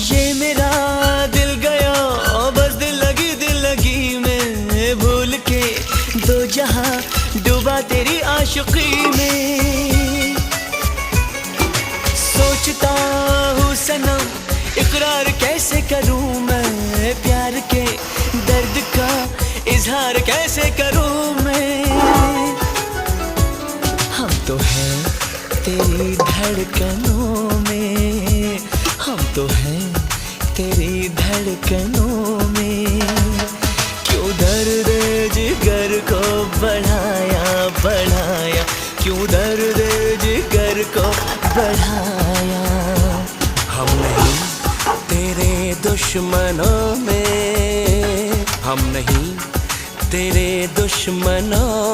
ये मेरा दिल गया बस दिल लगी में, भूल के दो जहां डूबा तेरी आशिकी में। सोचता हूँ सनम इकरार कैसे करूँ मैं, प्यार के दर्द का इजहार कैसे करूँ मैं। हम तो हैं तेरी धड़कनों में, हम तो हैं तेरी धड़कनों में। क्यों दर्द जिगर को बढ़ाया, क्यों दर्द जिगर को बढ़ाया। हम नहीं तेरे दुश्मनों में, हम नहीं तेरे दुश्मनों